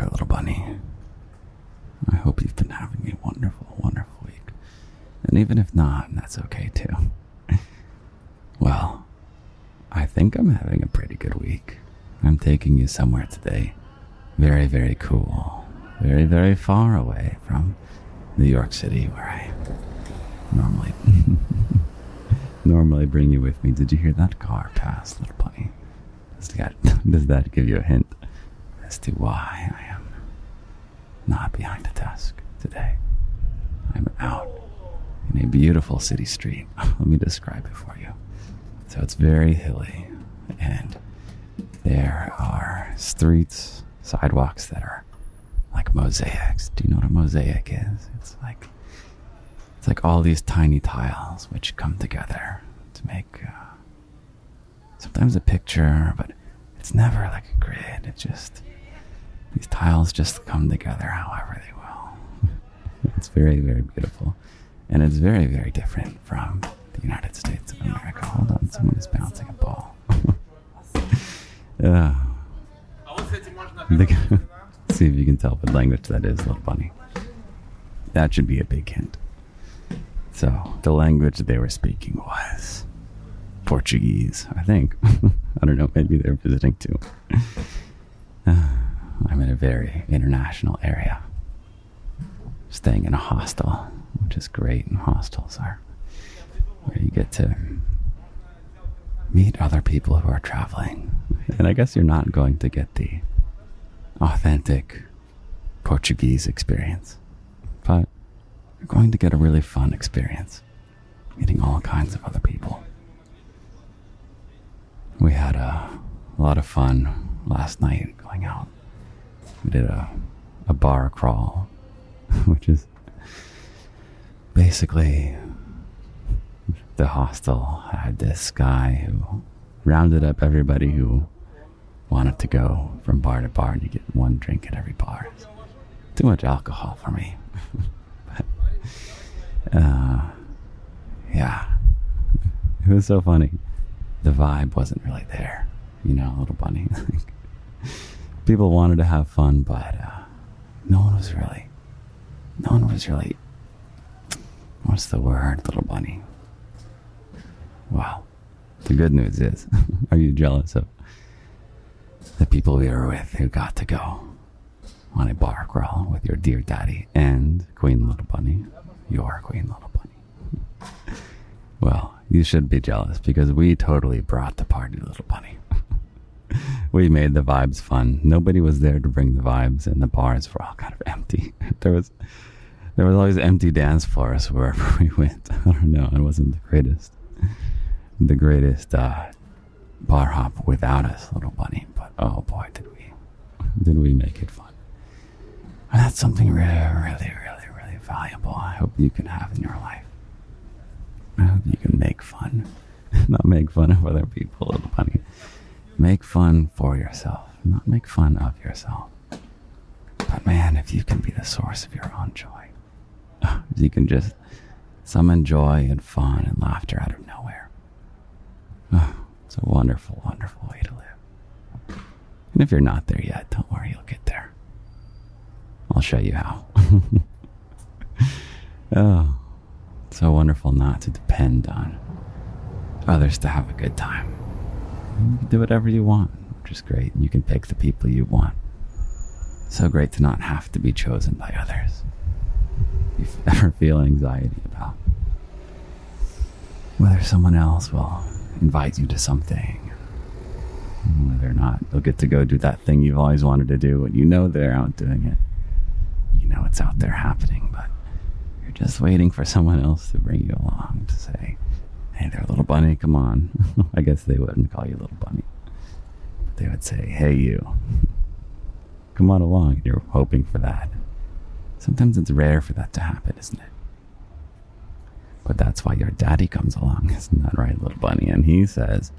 there, little bunny. I hope you've been having a wonderful, wonderful week. And even if not, that's okay too. Well, I think I'm having a pretty good week. I'm taking you somewhere today. Very, very cool. Very, very far away from New York City, where I normally bring you with me. Did you hear that car pass, little bunny? Does that give you a hint as to why I am not behind a desk today? I'm out in a beautiful city street. Let me describe it for you. So it's very hilly, and there are streets, sidewalks that are like mosaics. Do you know what a mosaic is? It's like all these tiny tiles which come together to make sometimes a picture, but it's never like a grid. It's just these tiles just come together however they will. It's very, very beautiful, and it's very, very different from the United States of America. Hold on, someone is bouncing a ball. See if you can tell what language that is, little bunny. That should be a big hint. So, the language they were speaking was Portuguese, I think. I don't know, maybe they're visiting too. I'm in a very international area. Staying in a hostel, which is great, and hostels are where you get to meet other people who are traveling. And I guess you're not going to get the authentic Portuguese experience, but you're going to get a really fun experience meeting all kinds of other people. We had a lot of fun last night going out. We did a bar crawl, which is basically the hostel had this guy who rounded up everybody who wanted to go from bar to bar, and you get one drink at every bar. It's too much alcohol for me. But, yeah, it was so funny. The vibe wasn't really there, little bunny. People wanted to have fun, but no one was really, what's the word, little bunny? Well, the good news is, are you jealous of the people we were with who got to go on a bar crawl with your dear daddy and Queen Little Bunny, your Queen Little Bunny? Well, you should be jealous, because we totally brought the party, little bunny. We made the vibes fun. Nobody was there to bring the vibes, and the bars were all kind of empty. There was always empty dance floors wherever we went. I don't know, it wasn't the greatest bar hop without us, little bunny. But oh boy, did we make it fun. And that's something really, really, really, really valuable I hope you can have in your life. I hope you can make fun. Not make fun of other people, little bunny. Make fun for yourself, not make fun of yourself. But man, if you can be the source of your own joy, if you can just summon joy and fun and laughter out of nowhere, it's a wonderful, wonderful way to live. And if you're not there yet, don't worry, you'll get there. I'll show you how. Oh, it's so wonderful not to depend on others to have a good time. You can do whatever you want, which is great. And you can pick the people you want. So great to not have to be chosen by others. If you ever feel anxiety about whether someone else will invite you to something, whether or not they'll get to go do that thing you've always wanted to do, and you know they're out doing it. You know it's out there happening, but you're just waiting for someone else to bring you along to say, hey there, little bunny, come on. I guess they wouldn't call you little bunny, but they would say, hey you, come on along. You're hoping for that. Sometimes it's rare for that to happen, isn't it? But that's why your daddy comes along, isn't that right, little bunny? And he says,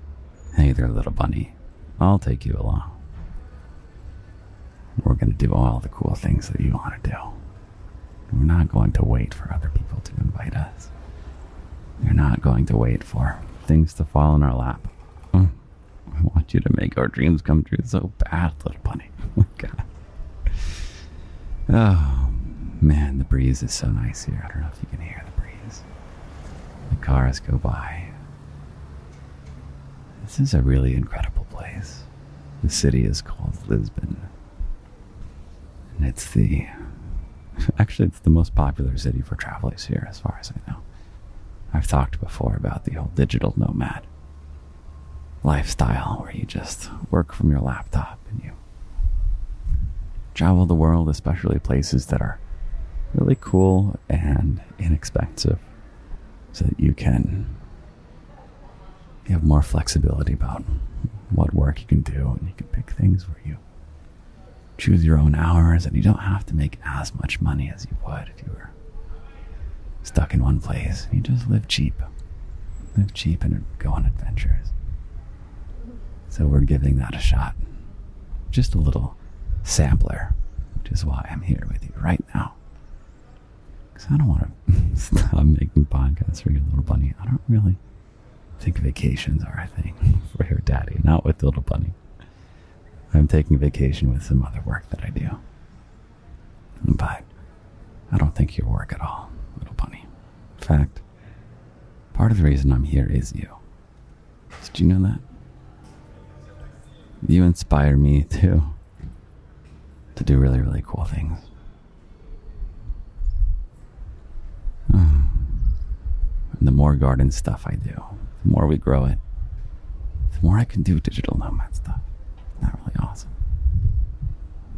hey there, little bunny, I'll take you along. We're going to do all the cool things that you want to do. We're not going to wait for other people to invite us. We're not going to wait for things to fall in our lap. I want you to make our dreams come true so bad, little bunny. Oh my God. Oh, man, the breeze is so nice here. I don't know if you can hear the breeze. The cars go by. This is a really incredible place. The city is called Lisbon. And it's the most popular city for travelers here, as far as I know. I've talked before about the whole digital nomad lifestyle, where you just work from your laptop and you travel the world, especially places that are really cool and inexpensive, so that you have more flexibility about what work you can do, and you can pick things where you choose your own hours, and you don't have to make as much money as you would if you were stuck in one place. You just live cheap and go on adventures. So we're giving that a shot. Just a little sampler, which is why I'm here with you right now. Because I don't want to stop making podcasts for your little bunny. I don't really think vacations are a thing for your daddy, not with the little bunny. I'm taking vacation with some other work that I do. But I don't think you work at all, little bunny. In fact, part of the reason I'm here is you. Did you know that? You inspire me to do really, really cool things. And the more garden stuff I do, the more we grow it, the more I can do digital nomad stuff. Isn't that really awesome?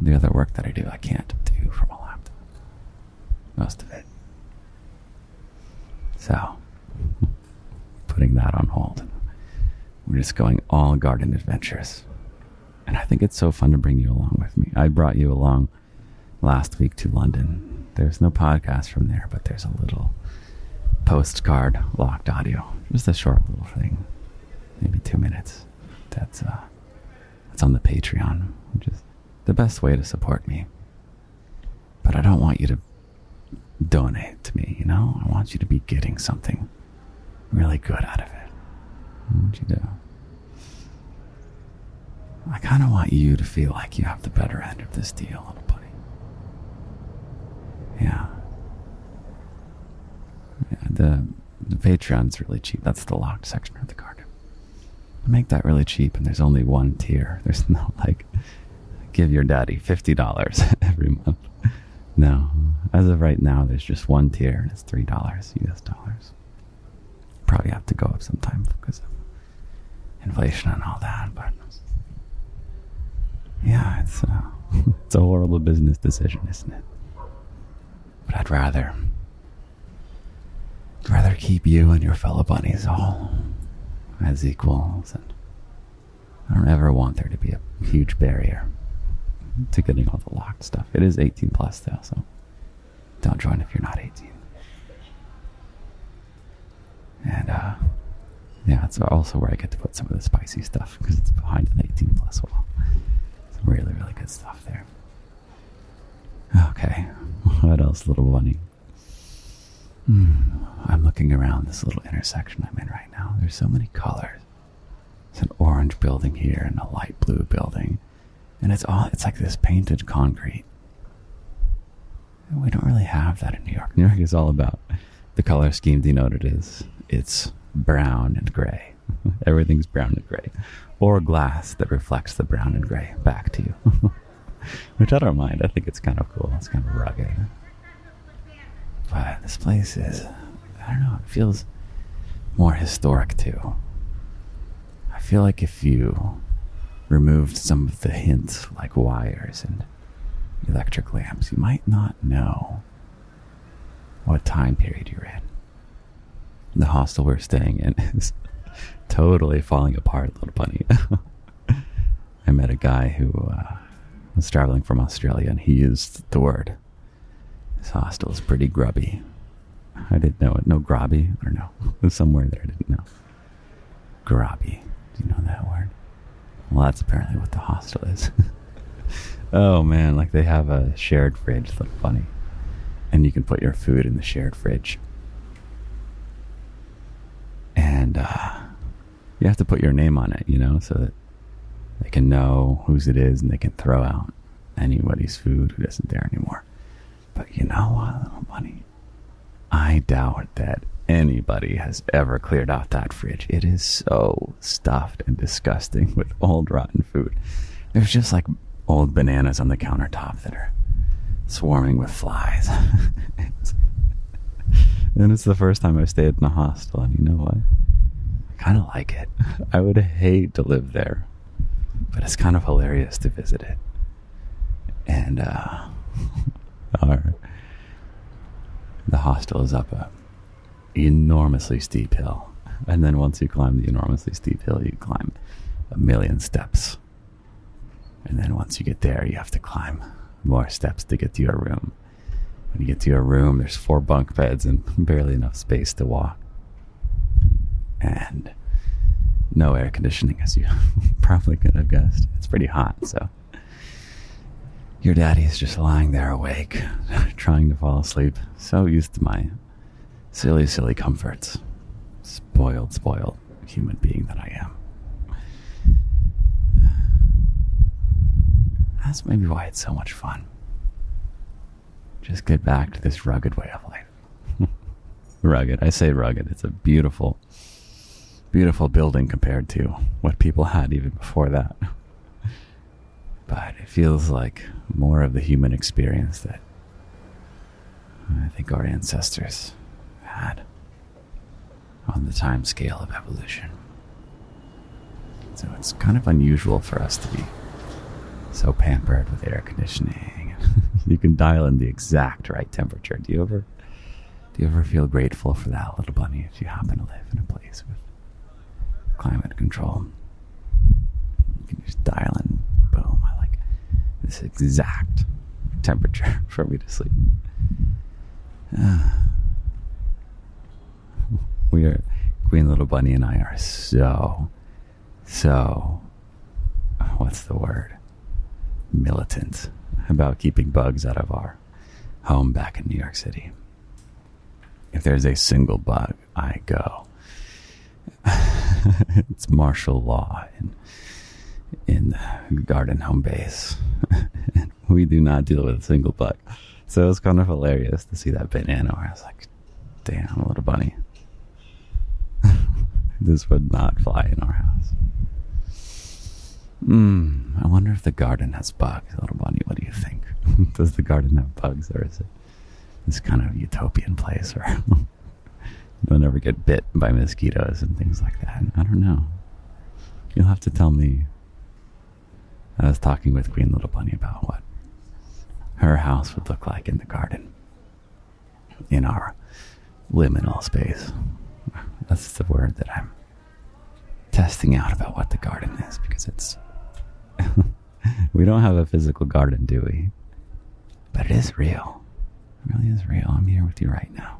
The other work that I do, I can't do from a laptop. Most of it. So, putting that on hold. We're just going all garden adventures. And I think it's so fun to bring you along with me. I brought you along last week to London. There's no podcast from there, but there's a little postcard locked audio. Just a short little thing. Maybe 2 minutes. That's on the Patreon, which is the best way to support me. But I don't want you to donate to me, you know? I want you to be getting something really good out of it. I want you to... I kind of want you to feel like you have the better end of this deal, little buddy. Yeah. The Patreon's really cheap. That's the locked section of the garden. I make that really cheap, and there's only one tier. There's no, give your daddy $50 every month. No. As of right now, there's just one tier, and it's $3 US dollars. Probably have to go up sometime because of inflation and all that, but... yeah, it's a horrible business decision, isn't it? But I'd rather keep you and your fellow bunnies all as equals, and I don't ever want there to be a huge barrier to getting all the locked stuff. It is 18 plus though, so don't join if you're not 18. And yeah, it's also where I get to put some of the spicy stuff because it's behind an 18 plus wall. Really, really good stuff there. Okay, what else, little bunny? I'm looking around this little intersection I'm in right now. There's so many colors. It's an orange building here and a light blue building. And it's like this painted concrete. And we don't really have that in New York. New York is all about the color scheme. Do you know what it is? It's brown and gray. Everything's brown and gray. Or glass that reflects the brown and gray back to you. Which I don't mind. I think it's kind of cool. It's kind of rugged. But this place is, I don't know, it feels more historic too. I feel like if you removed some of the hints like wires and electric lamps, you might not know what time period you're in. The hostel we're staying in is totally falling apart, little bunny. I met a guy who was traveling from Australia, and he used the word, this hostel is pretty grubby. I didn't know it. No, grubby? I don't know. There's somewhere there I didn't know. Grubby. Do you know that word? Well, that's apparently what the hostel is. Oh, man, like they have a shared fridge, little bunny. And you can put your food in the shared fridge. And you have to put your name on it, you know, so that they can know whose it is and they can throw out anybody's food who isn't there anymore. But you know what, little bunny? I doubt that anybody has ever cleared out that fridge. It is so stuffed and disgusting with old rotten food. There's just like old bananas on the countertop that are swarming with flies. And it's the first time I've stayed in a hostel, and you know what? I kind of like it. I would hate to live there, but it's kind of hilarious to visit it. And the hostel is up a enormously steep hill, and then once you climb the enormously steep hill, you climb 1,000,000 steps, and then once you get there, you have to climb more steps to get to your room. When you get to your room, there's 4 bunk beds and barely enough space to walk, and no air conditioning, as you probably could have guessed. It's pretty hot, so your daddy's just lying there awake, trying to fall asleep, so used to my silly, silly comforts. Spoiled human being that I am. That's maybe why it's so much fun. Just get back to this rugged way of life. Rugged. I say rugged. It's a beautiful, beautiful building compared to what people had even before that. But it feels like more of the human experience that I think our ancestors had on the time scale of evolution. So it's kind of unusual for us to be so pampered with air conditioning. You can dial in the exact right temperature. Do you ever feel grateful for that, little bunny, if you happen to live in a place with climate control? You can just dial in, boom, I like this exact temperature for me to sleep. Queen Little Bunny and I are so, what's the word? Militant about keeping bugs out of our home back in New York City. If there's a single bug, I go. It's martial law in the garden home base. We do not deal with a single bug. So it was kind of hilarious to see that banana where I was like, damn, little bunny. This would not fly in our house. I wonder if the garden has bugs, little bunny. What do you think? Does the garden have bugs, or is it this kind of utopian place where you'll never get bit by mosquitoes and things like that? I don't know. You'll have to tell me. I was talking with Queen Little Bunny about what her house would look like in the garden, in our liminal space. That's the word that I'm testing out about what the garden is, because it's we don't have a physical garden, do we? But it is real. It really is real. I'm here with you right now.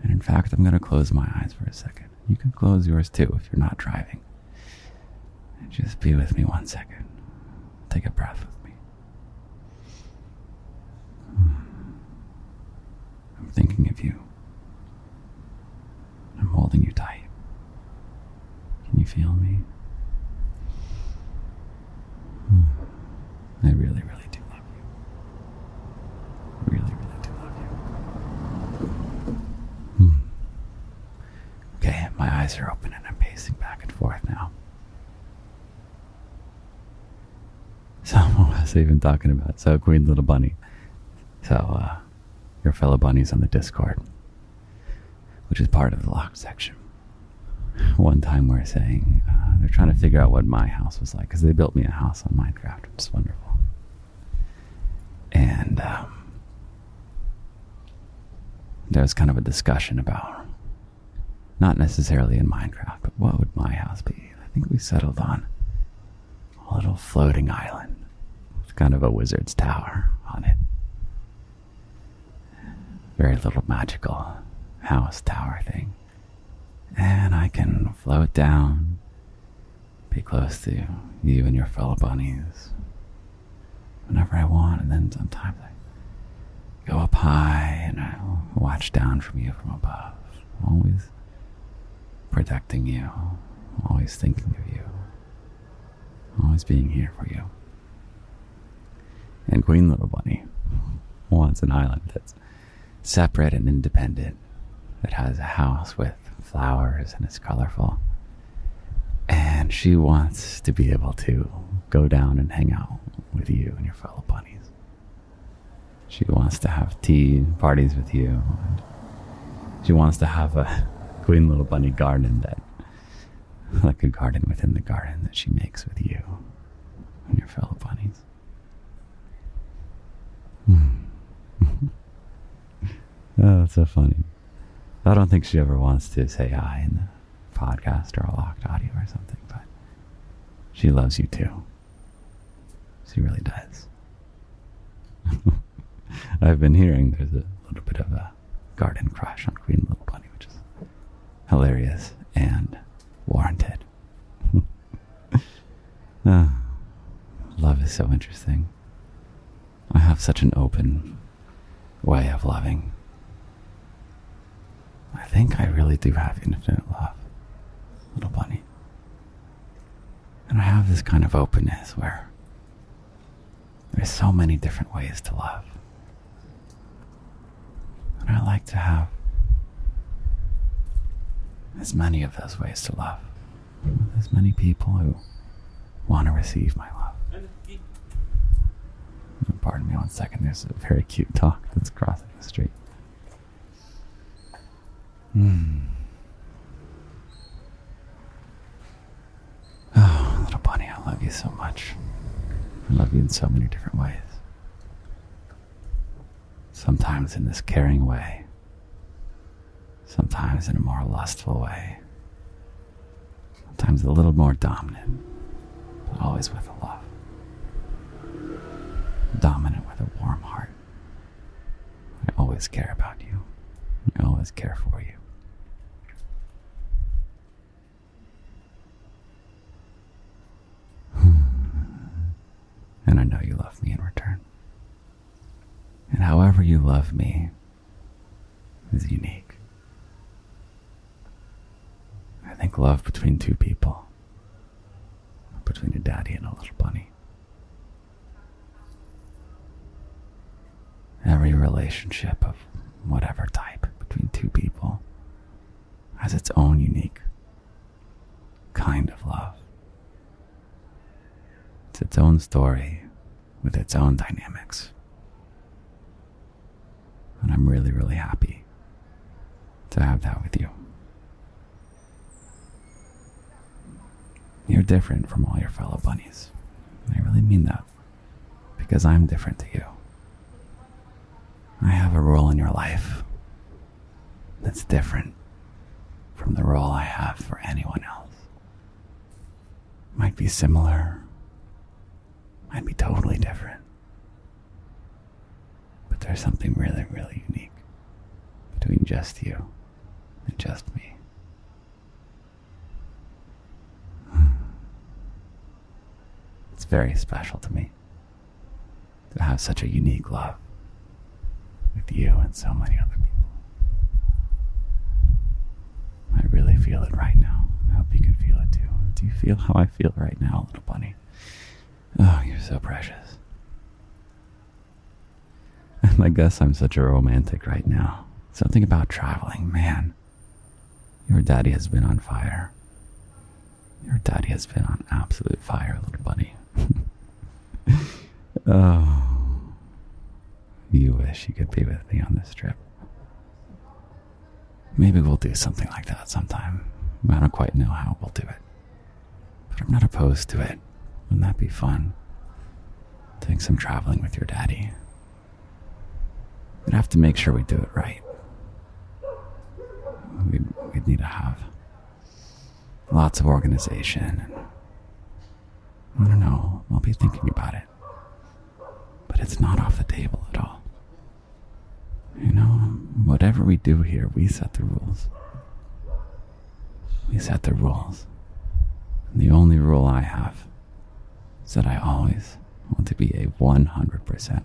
And in fact, I'm going to close my eyes for a second. You can close yours too if you're not driving. And just be with me 1 second. Take a breath with me. I'm thinking of you. I'm holding you tight. Can you feel me? I really, really do love you. Really, really do love you. Okay, my eyes are open and I'm pacing back and forth now. So, what was I even talking about? So, Queen Little Bunny. So, your fellow bunnies on the Discord, which is part of the locked section. One time we're saying, they're trying to figure out what my house was like, because they built me a house on Minecraft, which is wonderful. And there was kind of a discussion about, not necessarily in Minecraft, but what would my house be? I think we settled on a little floating island with kind of a wizard's tower on it. Very little magical house tower thing. And I can float down, be close to you and your fellow bunnies whenever I want, and then sometimes I go up high and I'll watch down from you from above, always protecting you, always thinking of you, always being here for you. And Queen Little Bunny wants wants an island that's separate and independent, that has a house with flowers and is colorful. And she wants to be able to go down and hang out with you and your fellow bunnies. She wants to have tea parties with you. And she wants to have a queen little bunny garden like a garden within the garden that she makes with you and your fellow bunnies. Oh, that's so funny. I don't think she ever wants to say hi in the podcast or a locked audio or something, but she loves you too. She really does. I've been hearing there's a little bit of a garden crush on Queen Little Bunny, which is hilarious and warranted. Love is so interesting. I have such an open way of loving. I think I really do have infinite love, little bunny. And I have this kind of openness where there's so many different ways to love. And I like to have as many of those ways to love. As many people who want to receive my love. Pardon me 1 second, there's a very cute dog that's crossing the street. Oh, little bunny, I love you so much. I love you in so many different ways. Sometimes in this caring way. Sometimes in a more lustful way. Sometimes a little more dominant, but always with a love. Dominant with a warm heart. I always care about you. I always care for you. And I know you love me in return. And however you love me is unique. I think love between two people, between a daddy and a little bunny. Every relationship of whatever type between two people has its own unique kind of love. It's its own story with its own dynamics. And I'm really, really happy to have that with you. You're different from all your fellow bunnies. And I really mean that, because I'm different to you. I have a role in your life that's different from the role I have for anyone else. Might be similar, might be totally different, but there's something really, really unique between just you and just me. It's very special to me to have such a unique love with you and so many other people. I really feel it right now. I hope you can feel it too. Do you feel how I feel right now, little bunny? Oh, you're so precious. And I guess I'm such a romantic right now. Something about traveling, man. Your daddy has been on fire. Your daddy has been on absolute fire, little bunny. Oh. You wish you could be with me on this trip. Maybe we'll do something like that sometime. I don't quite know how we'll do it, but I'm not opposed to it. Wouldn't that be fun? Doing some traveling with your daddy. We'd have to make sure we do it right. We'd need to have lots of organization. And I don't know, I'll be thinking about it. But it's not off the table at all. You know, whatever we do here, we set the rules. We set the rules. And the only rule I have is that I always want to be a 100%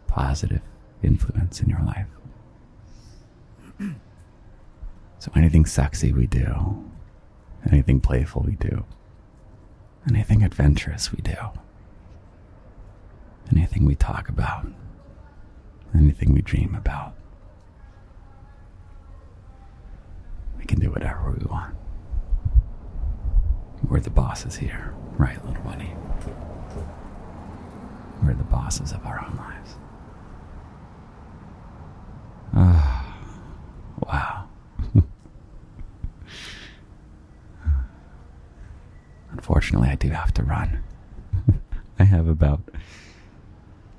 positive influence in your life. So anything sexy we do, anything playful we do, anything adventurous we do, anything we talk about, anything we dream about. We can do whatever we want. We're the bosses here, right, little bunny? We're the bosses of our own lives. Ah, wow. Unfortunately, I do have to run. I have about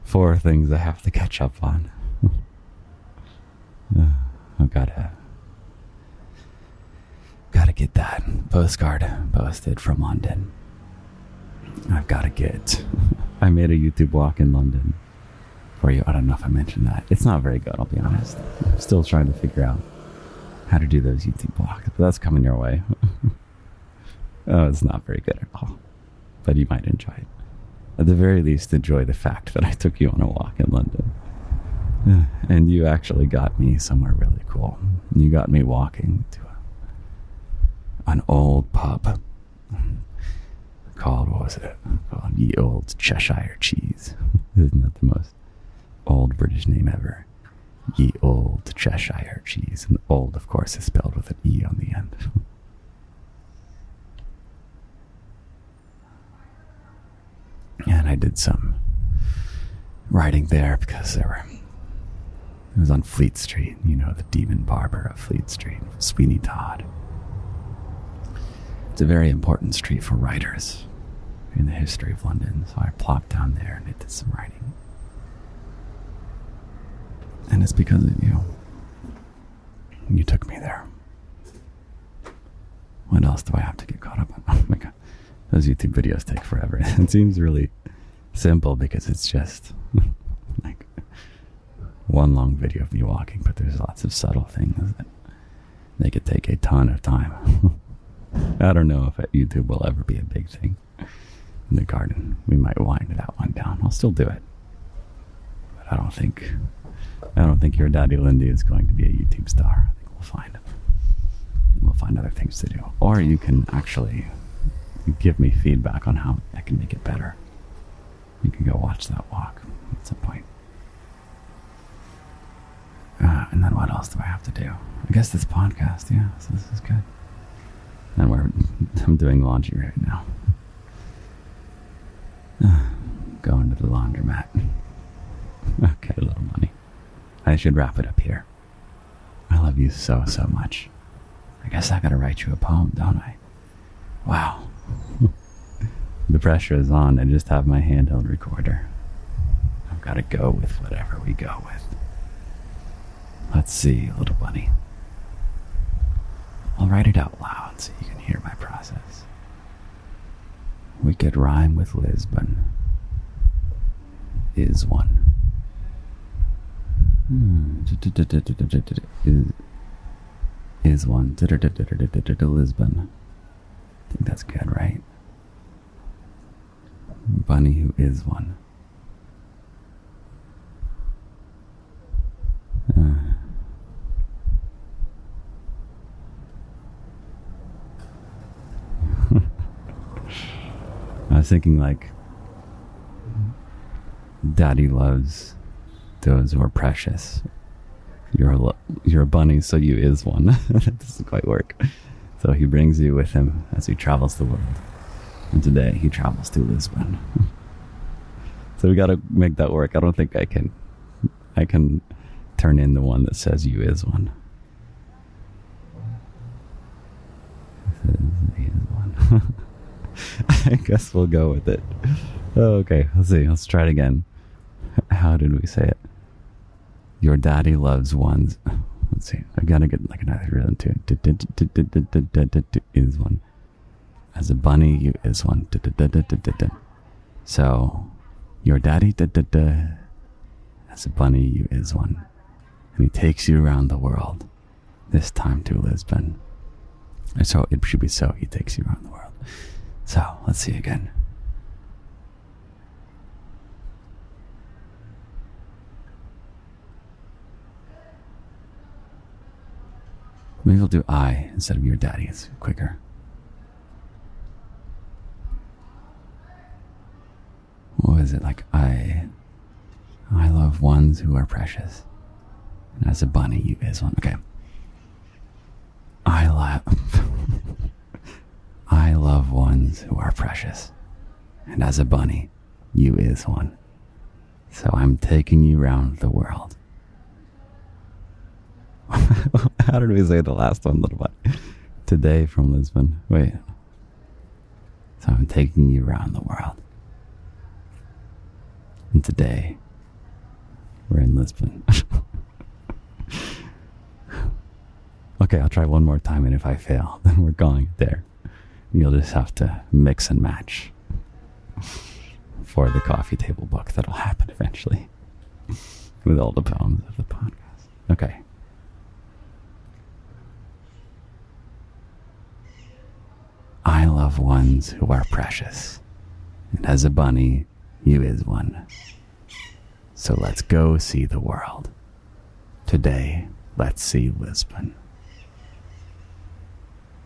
4 things I have to catch up on. I've gotta get that postcard posted from London. I've gotta get... I made a YouTube walk in London for you. I don't know if I mentioned that. It's not very good, I'll be honest. I'm still trying to figure out how to do those YouTube walks, but that's coming your way. Oh, it's not very good at all, but you might enjoy it. At the very least, enjoy the fact that I took you on a walk in London. And you actually got me somewhere really cool. You got me walking to an old pub called, what was it? Called Ye Old Cheshire Cheese. Isn't that the most old British name ever? Ye Old Cheshire Cheese. And old, of course, is spelled with an E on the end. And I did some writing there because it was on Fleet Street, you know, the demon barber of Fleet Street, Sweeney Todd. It's a very important street for writers in the history of London, so I plopped down there and I did some writing. And it's because of you. You took me there. What else do I have to get caught up on? Oh my god. Those YouTube videos take forever. It seems really simple because it's just like one long video of me walking, but there's lots of subtle things that make it take a ton of time. I don't know if YouTube will ever be a big thing in the garden. We might wind that one down. I'll still do it. But I don't think your daddy Lindy is going to be a YouTube star. I think we'll find other things to do. Or you can actually give me feedback on how I can make it better. You can go watch that walk at some point. And then what else do I have to do? I guess this podcast, yeah, so this is good. And I'm doing laundry right now. Going to the laundromat. Okay, little money. I should wrap it up here. I love you so, so much. I guess I gotta write you a poem, don't I? Wow. The pressure is on. I just have my handheld recorder. I've got to go with whatever we go with. Let's see, little bunny. I'll write it out loud so you can hear my process. We could rhyme with Lisbon. Is one. Is one. Lisbon. I think that's good, right? Bunny who is one. I was thinking like, Daddy loves those who are precious. You're a bunny, so you is one. That doesn't quite work. So he brings you with him as he travels the world. And today he travels to Lisbon. So we gotta make that work. I don't think I can turn in the one that says you is one. He is one. I guess we'll go with it. Oh, okay, let's see. Let's try it again. How did we say it? Your daddy loves ones. Let's see. I gotta get like another rhythm too. Is one. As a bunny, you is one. So, your daddy, as a bunny, you is one. And he takes you around the world. This time to Lisbon. So, it should be so. He takes you around the world. So, let's see again. Maybe we'll do I instead of your daddy. It's quicker. What is it like? I love love ones who are precious. And as a bunny, you is one. Okay. I love ones who are precious. And as a bunny, you is one. So I'm taking you round the world. How did we say the last one, little bunny? Today from Lisbon. Wait. So I'm taking you round the world. And today, we're in Lisbon. Okay, I'll try one more time, and if I fail, then we're calling it there. You'll just have to mix and match for the coffee table book that'll happen eventually with all the poems of the podcast. Okay. I love ones who are precious, and as a bunny, you is one. So let's go see the world. Today, let's see Lisbon.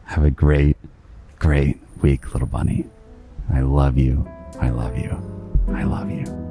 Have a great, great week, little bunny. I love you. I love you. I love you.